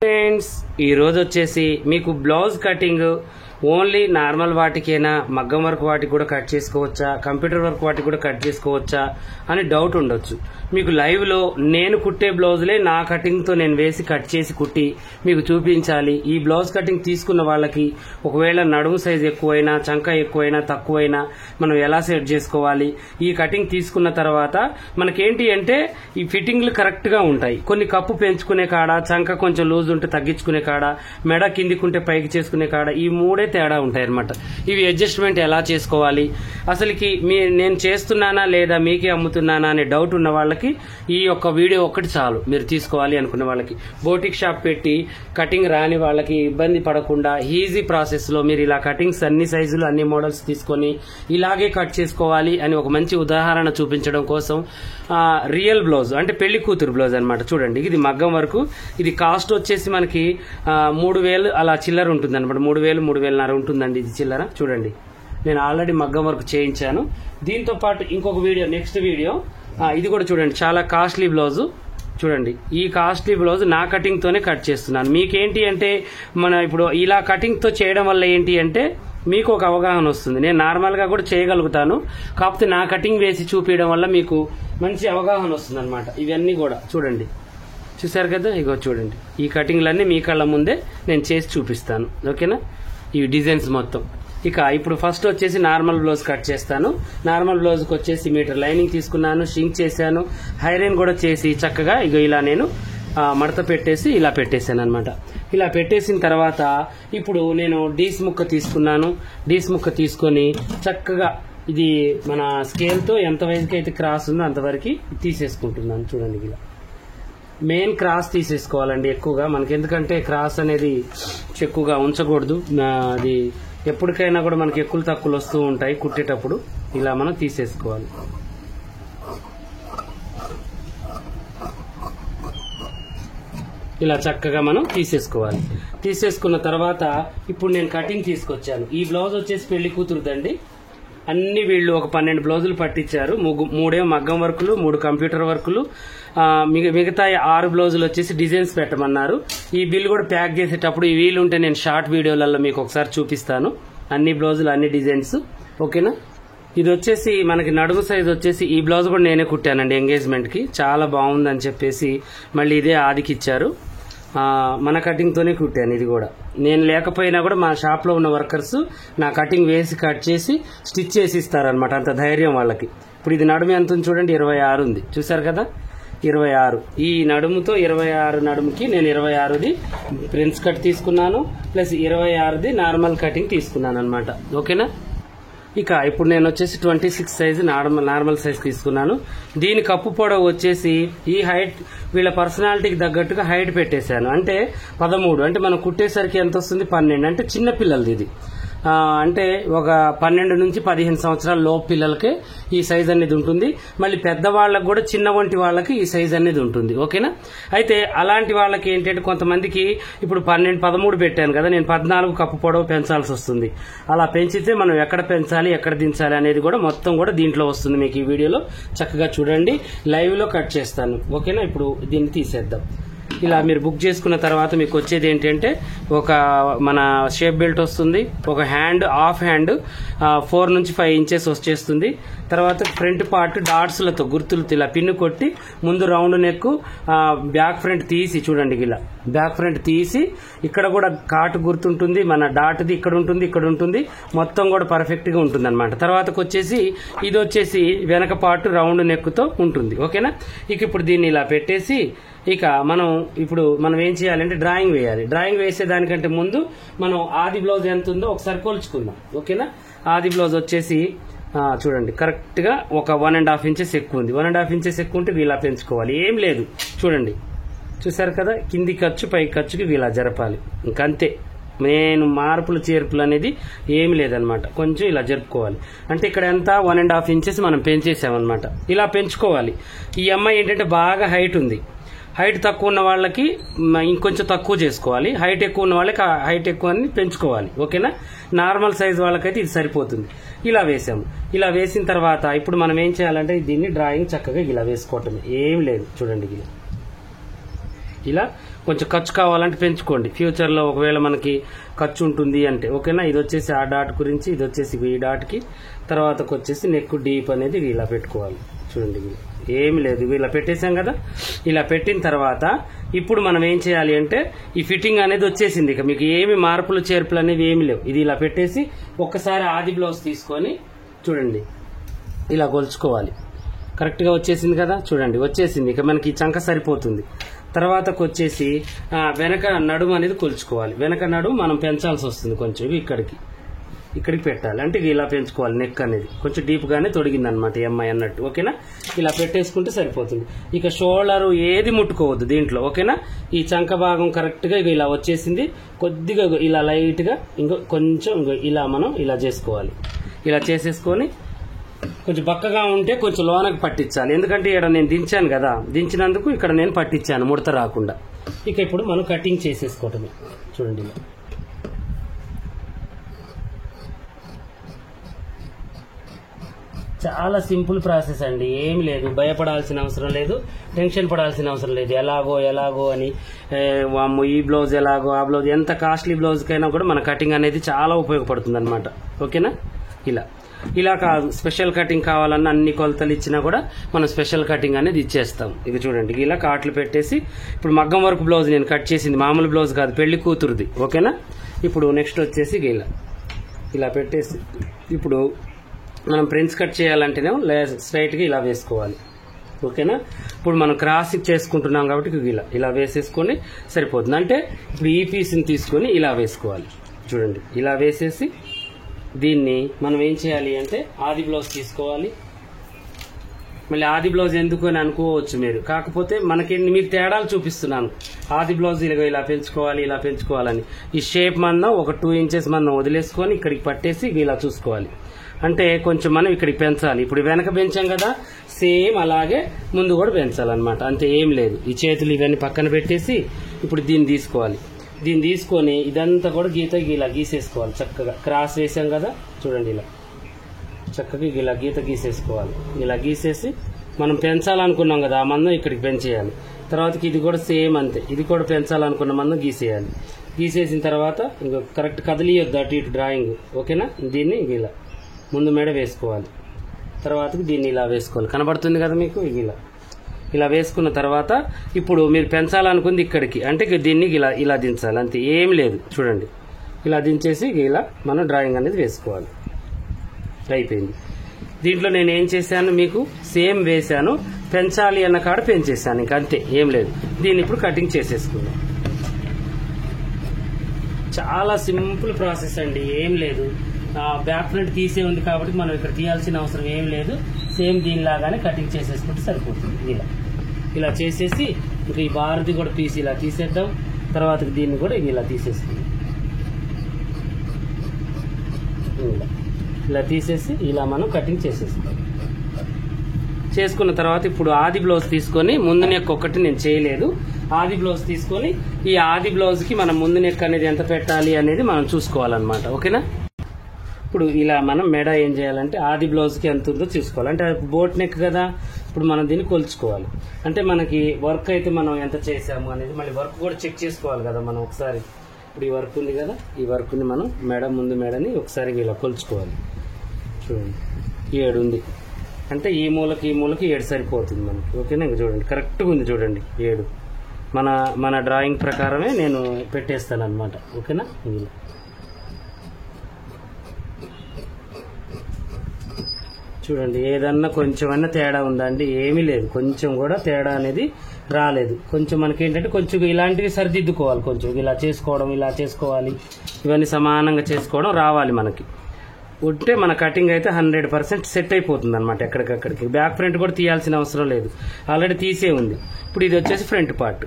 Friends ఈ రోజు వచ్చేసి మీకు బ్లౌజ్ కటింగ్ ఓన్లీ నార్మల్ వాటికేనా మగ్గం వర్క్ వాటికి కూడా కట్ చేసుకోవచ్చా కంప్యూటర్ వర్క్ వాటికి కూడా కట్ చేసుకోవచ్చా అని డౌట్ ఉండొచ్చు. మీకు లైవ్ లో నేను కుట్టే బ్లౌజులే నా కటింగ్ తో నేను వేసి కట్ చేసి కుట్టి మీకు చూపించాలి. ఈ బ్లౌజ్ కటింగ్ తీసుకున్న వాళ్ళకి ఒకవేళ నడుము సైజ్ ఎక్కువైనా చంక ఎక్కువైనా తక్కువైనా మనం ఎలా సెట్ చేసుకోవాలి, ఈ కటింగ్ తీసుకున్న తర్వాత మనకేంటి అంటే ఈ ఫిట్టింగ్లు కరెక్ట్ గా ఉంటాయి. కొన్ని కప్పు పెంచుకునే కాడ, చంక కొంచెం లూజ్ ఉంటే తగ్గించుకునే కాడ, మెడ కిందికుంటే పైకి చేసుకునే కాడ ఈ మూడే తేడా ఉంటాయి అన్నమాట. ఇవి అడ్జస్ట్మెంట్ ఎలా చేసుకోవాలి, అసలుకి నేను చేస్తున్నానా లేదా మీకే అమ్ముతున్నానా అనే డౌట్ ఉన్న వాళ్ళకి ఈ యొక్క వీడియో ఒక్కటి చాలు. మీరు తీసుకోవాలి అనుకున్న వాళ్ళకి, బోటిక్ షాప్ పెట్టి కటింగ్ రాని వాళ్ళకి ఇబ్బంది పడకుండా ఈజీ ప్రాసెస్ లో మీరు ఇలా కటింగ్స్ అన్ని సైజులు అన్ని మోడల్స్ తీసుకొని ఇలాగే కట్ చేసుకోవాలి అని ఒక మంచి ఉదాహరణ చూపించడం కోసం రియల్ బ్లౌజ్ అంటే పెళ్లి కూతురు బ్లౌజ్ అనమాట. చూడండి, ఇది మగ్గం వరకు. ఇది కాస్ట్ వచ్చేసి మనకి 3000 అలా చిల్లర ఉంటుంది అనమాట. 3000 3000 ఉంటుందండి ఇది చిల్లర. చూడండి, నేను ఆల్రెడీ మగ్గం వర్క్ చేయించాను. దీంతో పాటు ఇంకొక వీడియో, నెక్స్ట్ వీడియో ఇది కూడా చూడండి, చాలా కాస్ట్లీ బ్లౌజ్. చూడండి, ఈ కాస్ట్లీ బ్లౌజ్ నా కటింగ్ తోనే కట్ చేస్తున్నాను. మీకేంటి అంటే మన ఇప్పుడు ఇలా కటింగ్ తో చేయడం వల్ల ఏంటి అంటే మీకు ఒక అవగాహన వస్తుంది. నేను నార్మల్ గా కూడా చేయగలుగుతాను, కాకపోతే నా కటింగ్ వేసి చూపించడం వల్ల మీకు మంచి అవగాహన వస్తుంది అనమాట. ఇవన్నీ కూడా చూడండి, చూసారు కదా, ఇగో చూడండి, ఈ కటింగ్లన్నీ మీ కళ్ళ ముందే నేను చేసి చూపిస్తాను. ఓకేనా, ఈ డిజైన్స్ మొత్తం. ఇక ఇప్పుడు ఫస్ట్ వచ్చేసి నార్మల్ బ్లౌజ్ కట్ చేస్తాను. నార్మల్ బ్లౌజ్ కి వచ్చేసి మీటర్ లైనింగ్ తీసుకున్నాను, షింక్ చేశాను, హైరైన్ కూడా చేసి చక్కగా ఇగో ఇలా నేను మడత పెట్టేసి ఇలా పెట్టేశాను అనమాట. ఇలా పెట్టేసిన తర్వాత ఇప్పుడు నేను డీస్ ముక్క తీసుకున్నాను. డీస్ ముక్క తీసుకొని చక్కగా ఇది మన స్కేల్ తో ఎంత వయసుకి అయితే క్రాస్ ఉందో అంతవరకు తీసేసుకుంటున్నాను. చూడండి, ఇలా మెయిన్ క్రాస్ తీసేసుకోవాలండి ఎక్కువగా మనకి, ఎందుకంటే క్రాస్ అనేది ఎక్కువగా ఉంచకూడదు. అది ఎప్పటికైనా కూడా మనకి ఎక్కువ తక్కువలు వస్తూ ఉంటాయి కుట్టేటప్పుడు. ఇలా మనం తీసేసుకోవాలి. ఇలా చక్కగా మనం తీసేసుకోవాలి. తీసేసుకున్న తర్వాత ఇప్పుడు నేను కటింగ్ తీసుకొచ్చాను. ఈ బ్లౌజ్ వచ్చేసి పెళ్లి కూతురుదండి. అన్ని వీళ్ళు ఒక 12 బ్లౌజులు పట్టించారు. 3 మగ్గం వర్కులు, 3 కంప్యూటర్ వర్కులు, మిగతా 6 బ్లౌజులు వచ్చేసి డిజైన్స్ పెట్టమన్నారు. ఈ బిల్ కూడా ప్యాక్ చేసేటప్పుడు ఈ వీలుంటే నేను షార్ట్ వీడియోలలో మీకు ఒకసారి చూపిస్తాను అన్ని బ్లౌజులు అన్ని డిజైన్స్. ఓకేనా, ఇది వచ్చేసి మనకి నడుము సైజ్ వచ్చేసి ఈ బ్లౌజ్ కూడా నేనే కుట్టానండి ఎంగేజ్మెంట్ కి. చాలా బాగుందని చెప్పేసి మళ్ళీ ఇదే ఆదికి ఇచ్చారు. మన కటింగ్ తోనే కుట్టాను. ఇది కూడా నేను లేకపోయినా కూడా మా షాప్ లో ఉన్న వర్కర్స్ నా కటింగ్ వేసి కట్ చేసి స్టిచ్ చేసి ఇస్తారనమాట. అంత ధైర్యం వాళ్ళకి. ఇప్పుడు ఇది నడుము ఎంత ఉంది చూడండి, 26 ఉంది. చూసారు కదా, 26. ఈ నడుముతో 26 నడుముకి నేను 26ది ప్రిన్స్ కట్ తీసుకున్నాను, ప్లస్ 26ది నార్మల్ కటింగ్ తీసుకున్నాను అనమాట. ఓకేనా, ఇక ఇప్పుడు నేను వచ్చేసి 26 సైజ్ నార్మల్ సైజ్ తీసుకున్నాను. దీని కప్పు పొడవు వచ్చేసి ఈ హైట్ వీళ్ళ పర్సనాలిటీకి తగ్గట్టుగా హైట్ పెట్టేశాను. అంటే 13, అంటే మనం కుట్టేసరికి ఎంత వస్తుంది 12, అంటే చిన్న పిల్లలది ఇది. అంటే ఒక 12 నుంచి 15 సంవత్సరాల లోపు పిల్లలకే ఈ సైజ్ అనేది ఉంటుంది. మళ్ళీ పెద్దవాళ్ళకి కూడా చిన్న వంటి వాళ్ళకి ఈ సైజ్ అనేది ఉంటుంది. ఓకేనా, అయితే అలాంటి వాళ్ళకి ఏంటంటే కొంతమందికి ఇప్పుడు 12 13 పెట్టాను కదా, నేను 14 కప్పు పొడవు పెంచాల్సి వస్తుంది. అలా పెంచితే మనం ఎక్కడ పెంచాలి ఎక్కడ దించాలి అనేది కూడా మొత్తం కూడా దీంట్లో వస్తుంది. మీకు ఈ వీడియోలో చక్కగా చూడండి, లైవ్ లో కట్ చేస్తాను. ఓకేనా, ఇప్పుడు దీన్ని తీసేద్దాం. ఇలా మీరు బుక్ చేసుకున్న తర్వాత మీకు వచ్చేది ఏంటంటే ఒక మన షేప్ బెల్ట్ వస్తుంది, ఒక హ్యాండ్ హాఫ్ హ్యాండ్ 4 నుంచి 5 ఇంచెస్ వచ్చేస్తుంది. తర్వాత ఫ్రంట్ పార్ట్ డాట్స్లతో గుర్తులతో ఇలా పిన్ను కొట్టి ముందు రౌండ్ నెక్, బ్యాక్ ఫ్రంట్ తీసి చూడండి, ఇలా బ్యాక్ ఫ్రంట్ తీసి ఇక్కడ కూడా కాటు గుర్తుంటుంది, మన డాట్ది ఇక్కడ ఉంటుంది, ఇక్కడ ఉంటుంది, మొత్తం కూడా పర్ఫెక్ట్ గా ఉంటుంది అనమాట. తర్వాతకు వచ్చేసి ఇది వచ్చేసి వెనక పార్ట్ రౌండ్ నెక్ తో ఉంటుంది. ఓకేనా, ఇక ఇప్పుడు దీన్ని ఇలా పెట్టేసి ఇక మనం ఏం చేయాలంటే డ్రాయింగ్ వేయాలి. డ్రాయింగ్ వేసేదానికంటే ముందు మనం ఆది బ్లౌజ్ ఎంత ఉందో ఒకసారి కొలుచుకుందాం. ఓకేనా, ఆది బ్లౌజ్ వచ్చేసి చూడండి కరెక్ట్ గా ఒక 1.5 ఇంచెస్ ఎక్కువ ఉంది. 1.5 ఇంచెస్ ఎక్కువ ఉంటే వీలా పెంచుకోవాలి. ఏం లేదు, చూడండి, చూసారు కదా, కింది ఖర్చు పై ఖర్చుకి వీలా జరపాలి. ఇంకంతే, నేను మార్పులు చేర్పులు అనేది ఏమి లేదనమాట. కొంచెం ఇలా జరుపుకోవాలి. అంటే ఇక్కడ ఎంత 1.5 ఇంచెస్ మనం పెంచేసామన్నమాట. ఇలా పెంచుకోవాలి. ఈ అమ్మాయి ఏంటంటే బాగా హైట్ ఉంది. హైట్ తక్కువ ఉన్న వాళ్ళకి ఇంకొంచెం తక్కువ చేసుకోవాలి, హైట్ ఎక్కువ ఉన్న వాళ్ళకి హైట్ ఎక్కువ అని పెంచుకోవాలి. ఓకేనా, నార్మల్ సైజ్ వాళ్ళకైతే ఇది సరిపోతుంది. ఇలా వేసాము. ఇలా వేసిన తర్వాత ఇప్పుడు మనం ఏం చేయాలంటే దీన్ని డ్రాయింగ్ చక్కగా ఇలా వేసుకోవటం, ఏం లేదు. చూడండి, ఇలా కొంచెం ఖర్చు కావాలంటే పెంచుకోండి, ఫ్యూచర్లో ఒకవేళ మనకి ఖర్చు ఉంటుంది అంటే, ఓకేనా. ఇది వచ్చేసి ఆ డాట్ గురించి, ఇది వచ్చేసి ఈ డాట్కి, తర్వాతకు వచ్చేసి నెక్ డీప్ అనేది ఇలా పెట్టుకోవాలి. చూడండి ఏమి లేదు, ఇలా పెట్టేశాం కదా. ఇలా పెట్టిన తర్వాత ఇప్పుడు మనం ఏం చేయాలి అంటే ఈ ఫిట్టింగ్ అనేది వచ్చేసింది, ఇక మీకు ఏమి మార్పులు చేర్పులు అనేవి ఏమి లేవు. ఇది ఇలా పెట్టేసి ఒక్కసారి ఆది బ్లౌజ్ తీసుకొని చూడండి ఇలా కొలుచుకోవాలి. కరెక్ట్గా వచ్చేసింది కదా, చూడండి వచ్చేసింది. ఇక మనకి చంక సరిపోతుంది. తర్వాతకు వచ్చేసి వెనక నడుము అనేది కొలుచుకోవాలి. వెనక నడుము మనం పెంచాల్సి వస్తుంది కొంచెం, ఇక్కడికి పెట్టాలి. అంటే ఇలా పెంచుకోవాలి. నెక్ అనేది కొంచెం డీప్గానే తొడిగింది అనమాట ఎంఐ అన్నట్టు, ఓకేనా. ఇలా పెట్టేసుకుంటే సరిపోతుంది. ఇక షోల్డర్ ఏది ముట్టుకోవద్దు దీంట్లో, ఓకేనా. ఈ చంక భాగం కరెక్ట్గా ఇలా వచ్చేసింది. కొద్దిగా ఇలా లైట్గా కొంచెం ఇలా మనం ఇలా చేసుకోవాలి. ఇలా చేసేసుకొని కొంచెం బక్కగా ఉంటే కొంచెం లోనకి పట్టించాలి. ఎందుకంటే ఇక్కడ నేను దించాను కదా, దించినందుకు ఇక్కడ నేను పట్టించాను ముడత రాకుండా. ఇక ఇప్పుడు మనం కటింగ్ చేసేసుకోవటమే. చూడండి ఇలా చాలా సింపుల్ ప్రాసెస్ అండి, ఏమి లేదు. భయపడాల్సిన అవసరం లేదు, టెన్షన్ పడాల్సిన అవసరం లేదు. ఎలాగో అని ఈ బ్లౌజ్ ఎలాగో ఆ బ్లౌజ్, ఎంత కాస్ట్లీ బ్లౌజ్కైనా కూడా మన కటింగ్ అనేది చాలా ఉపయోగపడుతుంది అనమాట, ఓకేనా. ఇలా కాదు, స్పెషల్ కటింగ్ కావాలన్నా అన్ని కొలతలు ఇచ్చినా కూడా మనం స్పెషల్ కటింగ్ అనేది ఇచ్చేస్తాం. ఇక చూడండి ఇలా కాట్లు పెట్టేసి ఇప్పుడు మగ్గం వర్క్ బ్లౌజ్ నేను కట్ చేసింది, మామూలు బ్లౌజ్ కాదు, పెళ్లి కూతురుది, ఓకేనా. ఇప్పుడు నెక్స్ట్ వచ్చేసి ఇలా పెట్టేసి ఇప్పుడు మనం ప్రిన్స్ కట్ చేయాలంటేనే స్ట్రైట్గా ఇలా వేసుకోవాలి, ఓకేనా. ఇప్పుడు మనం క్రాస్ చేసుకుంటున్నాం కాబట్టి ఇలా వేసేసుకొని సరిపోతుంది. అంటే ఇప్పుడు ఈ పీస్ని తీసుకొని ఇలా వేసుకోవాలి. చూడండి ఇలా వేసేసి దీన్ని మనం ఏం చేయాలి అంటే ఆది బ్లౌజ్ తీసుకోవాలి. మళ్ళీ ఆది బ్లౌజ్ ఎందుకు అని అనుకోవచ్చు మీరు, కాకపోతే మీకు తేడాలు చూపిస్తున్నాను. ఆది బ్లౌజ్ ఇలా పెంచుకోవాలని ఈ షేప్ మందం ఒక 2 ఇంచెస్ మందం వదిలేసుకొని ఇక్కడికి పట్టేసి ఇలా చూసుకోవాలి. అంటే కొంచెం మనం ఇక్కడికి పెంచాలి. ఇప్పుడు వెనక పెంచాం కదా, సేమ్ అలాగే ముందు కూడా పెంచాలన్నమాట, అంతే, ఏం లేదు. ఈ చేతులు ఇవన్నీ పక్కన పెట్టేసి ఇప్పుడు దీన్ని తీసుకోవాలి. దీన్ని తీసుకొని ఇదంతా కూడా ఇలా గీసేసుకోవాలి. చక్కగా క్రాస్ వేసాం కదా, చూడండి ఇలా చక్కగా ఇలా గీసేసుకోవాలి. ఇలా గీసేసి మనం పెంచాలనుకున్నాం కదా ఆ మందం ఇక్కడికి పెంచేయాలి. తర్వాతకి ఇది కూడా సేమ్ అంతే, ఇది కూడా పెంచాలనుకున్న మందం గీసేయాలి. గీసేసిన తర్వాత ఇంకా కరెక్ట్ కదిలియొద్దు అటు ఇటు డ్రాయింగ్, ఓకేనా. దీన్ని ఇలా ముందు మెడ వేసుకోవాలి. తర్వాతకి దీన్ని ఇలా వేసుకోవాలి. కనబడుతుంది కదా మీకు, ఇలా వేసుకున్న తర్వాత ఇప్పుడు మీరు పెంచాలనుకుంది ఇక్కడికి, అంటే దీన్ని ఇలా దించాలి, అంతే, ఏం లేదు. చూడండి ఇలా దించేసి ఇలా మనం డ్రాయింగ్ అనేది వేసుకోవాలి. అయిపోయింది. దీంట్లో నేను ఏం చేశాను, మీకు సేమ్ వేశాను, పెంచాలి అన్న కాడ పెంచేసాను, ఇంక అంతే, ఏం లేదు. దీన్ని ఇప్పుడు కటింగ్ చేసేసుకుందాం. చాలా సింపుల్ ప్రాసెస్ అండి, ఏం లేదు. బ్యాక్ ఫ్రంట్ తీసే ఉంది కాబట్టి మనం ఇక్కడ తీయాల్సిన అవసరం ఏం లేదు. సేమ్ దీనిలాగానే కటింగ్ చేసేసుకుంటే సరిపోతుంది. ఇలా చేసేసి ఇంకా ఈ బార్ది కూడా పీస్ ఇలా తీసేద్దాం. తర్వాత దీన్ని కూడా ఇలా తీసేసుకుందాం. ఇలా తీసేసి ఇలా మనం కటింగ్ చేసేస్తాం. చేసుకున్న తర్వాత ఇప్పుడు ఆది బ్లౌజ్ తీసుకొని, ముందు నెక్ ఒక్కటి నేను చేయలేదు, ఆది బ్లౌజ్ తీసుకొని ఈ ఆది బ్లౌజ్కి మనం ముందు నెక్ అనేది ఎంత పెట్టాలి అనేది మనం చూసుకోవాలన్నమాట, ఓకేనా. ఇప్పుడు ఇలా మనం మెడ ఏం చేయాలంటే ఆది బ్లౌజ్కి ఎంత ఉందో చూసుకోవాలి. అంటే బోట్ నెక్ కదా, ఇప్పుడు మనం దీన్ని కొలుచుకోవాలి. అంటే మనకి వర్క్ అయితే మనం ఎంత చేసాము అనేది మళ్ళీ వర్క్ కూడా చెక్ చేసుకోవాలి కదా మనం ఒకసారి. ఇప్పుడు ఈ వర్క్ ఉంది కదా, ఈ వర్క్ని మనం ముందు మెడని ఒకసారి ఇలా కొలుచుకోవాలి. చూడండి 7 ఉంది, అంటే ఈ మూలకి 7 సరిపోతుంది మనకి, ఓకేనా. ఇంకా చూడండి కరెక్ట్గా ఉంది, చూడండి 7 మన డ్రాయింగ్ ప్రకారమే నేను పెట్టేస్తాను అనమాట, ఓకేనా. ఇలా చూడండి ఏదన్నా కొంచెమన్నా తేడా ఉందండి, ఏమీ లేదు, కొంచెం కూడా తేడా అనేది రాలేదు. కొంచెం మనకి ఏంటంటే కొంచెం ఇలాంటివి సరిదిద్దుకోవాలి, కొంచెం ఇలా చేసుకోవాలి, ఇవన్నీ సమానంగా చేసుకోవడం రావాలి మనకి. ఉంటే మన కటింగ్ అయితే 100% సెట్ అయిపోతుంది అనమాట. ఎక్కడికక్కడికి బ్యాక్ ఫ్రంట్ కూడా తీయాల్సిన అవసరం లేదు, ఆల్రెడీ తీసే ఉంది. ఇప్పుడు ఇది వచ్చేసి ఫ్రంట్ పార్ట్,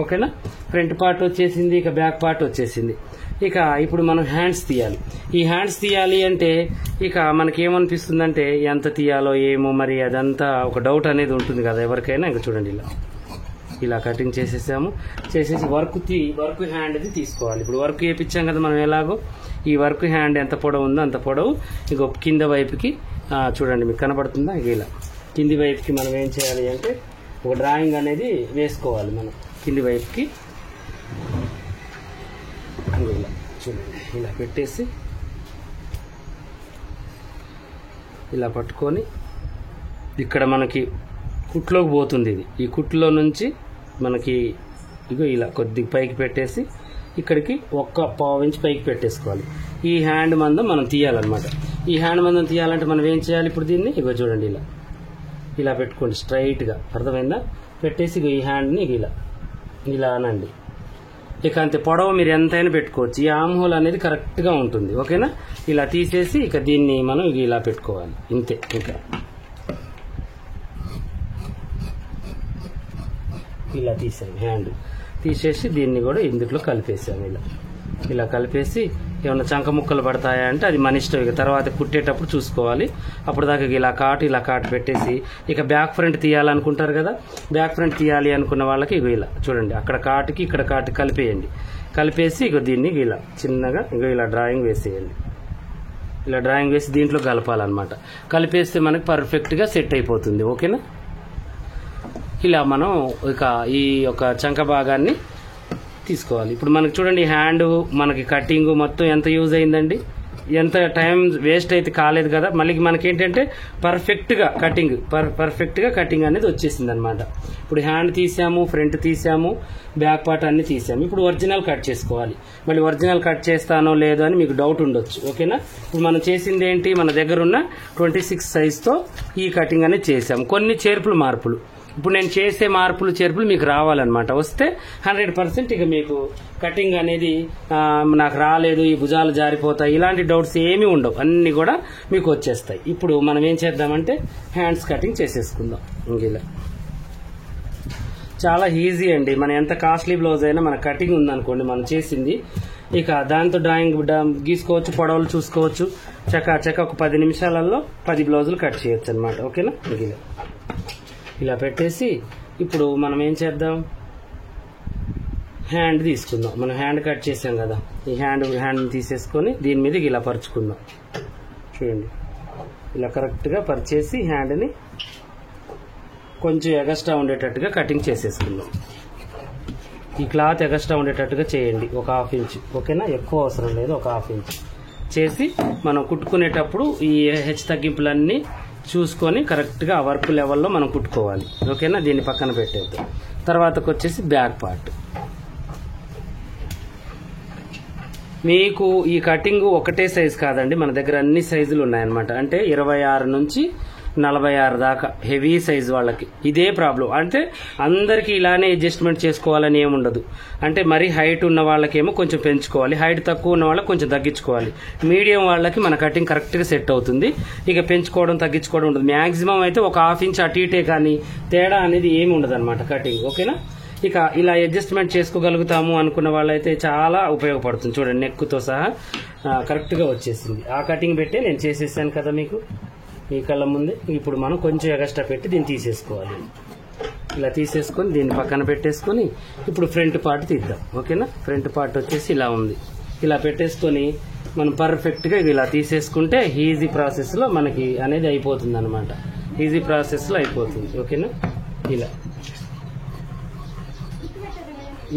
ఓకేనా. ఫ్రంట్ పార్ట్ వచ్చేసింది, ఇక బ్యాక్ పార్ట్ వచ్చేసింది. ఇక ఇప్పుడు మనం హ్యాండ్స్ తీయాలి. ఈ హ్యాండ్స్ తీయాలి అంటే ఇక మనకి ఏమనిపిస్తుందంటే ఎంత తీయాలో ఏమో, మరి అదంతా ఒక డౌట్ అనేది ఉంటుంది కదా ఎవరికైనా. ఇంకా చూడండి ఇలా కటింగ్ చేసేసాము. చేసేసి వర్క్ హ్యాండ్ది తీసుకోవాలి. ఇప్పుడు వర్క్ వేయించాం కదా మనం ఎలాగో, ఈ వర్క్ హ్యాండ్ ఎంత పొడవు ఉందో అంత పొడవు ఇక కింద వైపుకి చూడండి మీకు కనబడుతుందా. ఇలా కింది వైపుకి మనం ఏం చేయాలి అంటే ఒక డ్రాయింగ్ అనేది వేసుకోవాలి మనం. కింది వైపుకి ఇలా చూడండి, ఇలా పెట్టేసి ఇలా పట్టుకొని ఇక్కడ మనకి కుట్లోకి పోతుంది ఇది. ఈ కుట్లో నుంచి మనకి ఇగో ఇలా కొద్దిగా పైకి పెట్టేసి ఇక్కడికి 1.5 ఇంచ్ పైకి పెట్టేసుకోవాలి. ఈ హ్యాండ్ మందం మనం తీయాలన్నమాట. ఈ హ్యాండ్ మందం తీయాలంటే మనం ఏం చేయాలి, ఇప్పుడు దీన్ని ఇగో చూడండి ఇలా ఇలా పెట్టుకోండి స్ట్రైట్గా, అర్థమైందా? పెట్టేసి ఇగో ఈ హ్యాండ్ని ఇలా అనండి. ఇక అంతే, పొడవు మీరు ఎంతైనా పెట్టుకోవచ్చు. ఈ ఆమ్ హోల్ అనేది కరెక్ట్గా ఉంటుంది, ఓకేనా? ఇలా తీసేసి ఇక దీన్ని మనం ఇలా పెట్టుకోవాలి, ఇంతే. ఇంకా ఇలా తీసాను, హ్యాండ్ తీసేసి దీన్ని కూడా ఇందులో కలిపేసాను. ఇలా కలిపేసి ఏమన్నా చంక ముక్కలు పడతాయా అంటే అది మన ఇష్టం. ఇక తర్వాత కుట్టేటప్పుడు చూసుకోవాలి. అప్పుడు దాకా ఇలా కాటు పెట్టేసి ఇక బ్యాక్ ఫ్రంట్ తీయాలనుకుంటారు కదా, బ్యాక్ ఫ్రంట్ తీయాలి అనుకున్న వాళ్ళకి ఇగో ఇలా చూడండి, అక్కడ కాటుకి ఇక్కడ కాటు కలిపేయండి. కలిపేసి ఇగో దీన్ని ఇలా చిన్నగా ఇగో ఇలా డ్రాయింగ్ వేసేయండి. ఇలా డ్రాయింగ్ వేసి దీంట్లో కలపాలన్నమాట. కలిపేస్తే మనకి పర్ఫెక్ట్గా సెట్ అయిపోతుంది, ఓకేనా? ఇలా మనం ఇక ఈ యొక్క చంక భాగాన్ని తీసుకోవాలి. ఇప్పుడు మనకి చూడండి, హ్యాండ్ మనకి కటింగ్ మొత్తం ఎంత యూజ్ అయిందండి, ఎంత టైం వేస్ట్ అయితే కాలేదు కదా. మళ్ళీ మనకేంటంటే పర్ఫెక్ట్గా కటింగ్ అనేది వచ్చేసింది అనమాట. ఇప్పుడు హ్యాండ్ తీసాము, ఫ్రంట్ తీసాము, బ్యాక్ పార్ట్ అన్ని తీసాము. ఇప్పుడు ఒరిజినల్ కట్ చేసుకోవాలి. మళ్ళీ ఒరిజినల్ కట్ చేస్తానో లేదో అని మీకు డౌట్ ఉండొచ్చు, ఓకేనా? ఇప్పుడు మనం చేసింది ఏంటి, మన దగ్గర ఉన్న 26 సైజ్తో ఈ కటింగ్ అనేది చేసాము. కొన్ని మార్పులు ఇప్పుడు నేను చేసే మార్పులు చేర్పులు మీకు రావాలన్నమాట. వస్తే 100% ఇక మీకు కటింగ్ అనేది నాకు రాలేదు, ఈ భుజాలు జారిపోతాయి, ఇలాంటి డౌట్స్ ఏమీ ఉండవు, అన్ని కూడా మీకు వచ్చేస్తాయి. ఇప్పుడు మనం ఏం చేద్దామంటే హ్యాండ్స్ కటింగ్ చేసేసుకుందాం. ఇలా చాలా ఈజీ అండి. మన ఎంత కాస్ట్లీ బ్లౌజ్ అయినా మన కటింగ్ ఉందనుకోండి మనం చేసింది, ఇక దాంతో డ్రాయింగ్ గీసుకోవచ్చు, పొడవులు చూసుకోవచ్చు. చక్క ఒక 10 నిమిషాలలో 10 బ్లౌజులు కట్ చేయొచ్చు అనమాట, ఓకేనా? ఇలా పెట్టేసి ఇప్పుడు మనం ఏం చేద్దాం, హ్యాండ్ తీసుకుందాం. మనం హ్యాండ్ కట్ చేసాం కదా, ఈ హ్యాండ్ తీసేసుకొని దీని మీద ఇలా పరుచుకుందాం. చూడండి, ఇలా కరెక్ట్గా పరిచేసి హ్యాండ్ని కొంచెం ఎగస్ట్రా ఉండేటట్టుగా కటింగ్ చేసేసుకుందాం. ఈ క్లాత్ ఎగస్ట్రా ఉండేటట్టుగా చేయండి, ఒక 1/2 ఇంచ్, ఓకేనా? ఎక్కువ అవసరం లేదు, ఒక 1/2 ఇంచ్ చేసి మనం కుట్టుకునేటప్పుడు ఈ హెచ్చు తగ్గింపులన్నీ చూసుకొని కరెక్ట్గా ఆ వర్క్ లెవెల్లో మనం కుట్టుకోవాలి, ఓకేనా? దీన్ని పక్కన పెట్టేద్దాం. తర్వాతకు వచ్చేసి బ్యాక్ పార్ట్. మీకు ఈ కటింగ్ ఒకటే సైజు కాదండి, మన దగ్గర అన్ని సైజులు ఉన్నాయన్నమాట. అంటే 26 నుంచి 46 దాకా హెవీ సైజ్ వాళ్ళకి ఇదే ప్రాబ్లం. అంటే అందరికీ ఇలానే అడ్జస్ట్మెంట్ చేసుకోవాలని ఏముండదు. అంటే మరీ హైట్ ఉన్న వాళ్ళకేమో కొంచెం పెంచుకోవాలి, హైట్ తక్కువ ఉన్న వాళ్ళకి కొంచెం తగ్గించుకోవాలి. మీడియం వాళ్ళకి మన కటింగ్ కరెక్ట్గా సెట్ అవుతుంది. ఇక పెంచుకోవడం తగ్గించుకోవడం ఉండదు. మ్యాక్సిమం అయితే ఒక 1/2 ఇంచ్ అటు ఇటే కానీ తేడా అనేది ఏమి ఉండదు అనమాట కటింగ్, ఓకేనా? ఇక ఇలా అడ్జస్ట్మెంట్ చేసుకోగలుగుతాము అనుకున్న వాళ్ళైతే చాలా ఉపయోగపడుతుంది. చూడండి, నెక్కుతో సహా కరెక్ట్గా వచ్చేసింది. ఆ కటింగ్ పెట్టే నేను చేసేసాను కదా మీకు ఈ కళ్ళ ముందే. ఇప్పుడు మనం కొంచెం ఎగస్ట్రా పెట్టి దీన్ని తీసేసుకోవాలి. ఇలా తీసేసుకొని దీన్ని పక్కన పెట్టేసుకొని ఇప్పుడు ఫ్రంట్ పార్ట్ తీద్దాం, ఓకేనా? ఫ్రంట్ పార్ట్ వచ్చేసి ఇలా ఉంది. ఇలా పెట్టేసుకొని మనం పర్ఫెక్ట్గా ఇలా తీసేసుకుంటే ఈజీ ప్రాసెస్లో మనకి అనేది అయిపోతుంది అనమాట. ఈజీ ప్రాసెస్లో అయిపోతుంది, ఓకేనా?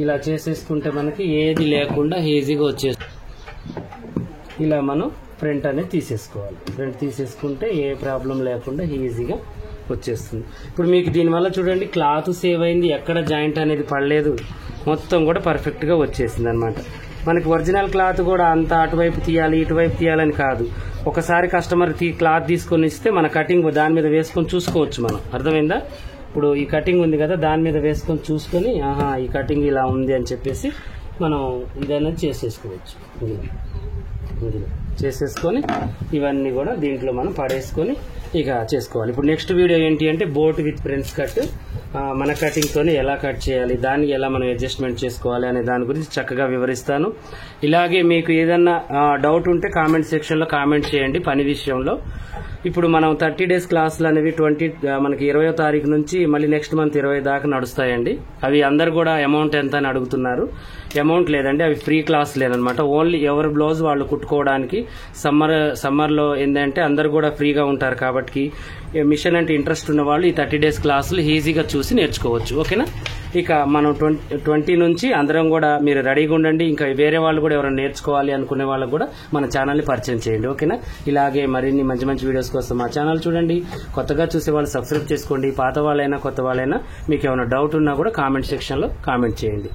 ఇలా చేసేసుకుంటే మనకి ఏది లేకుండా ఈజీగా వచ్చేస్తుంది. ఇలా మనం ఫ్రంట్ అనేది తీసేసుకోవాలి. ఫ్రంట్ తీసేసుకుంటే ఏ ప్రాబ్లం లేకుండా ఈజీగా వచ్చేస్తుంది. ఇప్పుడు మీకు దీనివల్ల చూడండి, క్లాత్ సేవ్ అయింది, ఎక్కడ జాయింట్ అనేది పడలేదు, మొత్తం కూడా పర్ఫెక్ట్గా వచ్చేసింది అనమాట. మనకి ఒరిజినల్ క్లాత్ కూడా అంత అటువైపు తీయాలి ఇటువైపు తీయాలని కాదు. ఒకసారి కస్టమర్ క్లాత్ తీసుకొని ఇస్తే మన కటింగ్ దాని మీద వేసుకొని చూసుకోవచ్చు మనం, అర్థమైందా? ఇప్పుడు ఈ కటింగ్ ఉంది కదా, దాని మీద వేసుకొని చూసుకొని ఈ కటింగ్ ఇలా ఉంది అని చెప్పేసి మనం ఇదనేది చేసేసుకోవచ్చు. చేసేసుకొని ఇవన్నీ కూడా దీంట్లో మనం పడేసుకొని ఇక చేసుకోవాలి. ఇప్పుడు నెక్స్ట్ వీడియో ఏంటి అంటే బోట్ విత్ ఫ్రెండ్స్ కట్, మన కటింగ్తోనే ఎలా కట్ చేయాలి, దాన్ని ఎలా మనం అడ్జస్ట్మెంట్ చేసుకోవాలి అనే దాని గురించి చక్కగా వివరిస్తాను. ఇలాగే మీకు ఏదన్నా డౌట్ ఉంటే కామెంట్ సెక్షన్లో కామెంట్ చేయండి పని విషయంలో. ఇప్పుడు మనం 30 days క్లాసులు అనేవి మనకి 20వ తారీఖు నుంచి మళ్ళీ నెక్స్ట్ మంత్ 20 దాకా నడుస్తాయండి. అవి అందరు కూడా అమౌంట్ ఎంత అని అడుగుతున్నారు. అమౌంట్ లేదండి, అవి ఫ్రీ క్లాస్ లేదనమాట. ఓన్లీ ఎవరి బ్లౌజ్ వాళ్ళు కుట్టుకోవడానికి. సమ్మర్లో ఏంటంటే అందరు కూడా ఫ్రీగా ఉంటారు కాబట్టి మిషన్ అంటే ఇంట్రెస్ట్ ఉన్న వాళ్ళు ఈ 30 days క్లాసులు ఈజీగా చూసి నేర్చుకోవచ్చు, ఓకేనా? ఇక మనం 20 నుంచి అందరం కూడా మీరు రెడీగా ఉండండి. ఇంకా వేరే వాళ్ళు కూడా ఎవరైనా నేర్చుకోవాలి అనుకునే వాళ్ళకు కూడా మన ఛానల్ని పరిచయం చేయండి. ఓకేనా? ఇలాగే మరిన్ని మంచి మంచి వీడియోస్ కోసం మా ఛానల్ చూడండి. కొత్తగా చూసే వాళ్ళు సబ్స్క్రైబ్ చేసుకోండి. పాత వాళ్ళైనా కొత్త వాళ్ళైనా మీకు ఏమైనా డౌట్ ఉన్నా కూడా కామెంట్ సెక్షన్లో కామెంట్ చేయండి.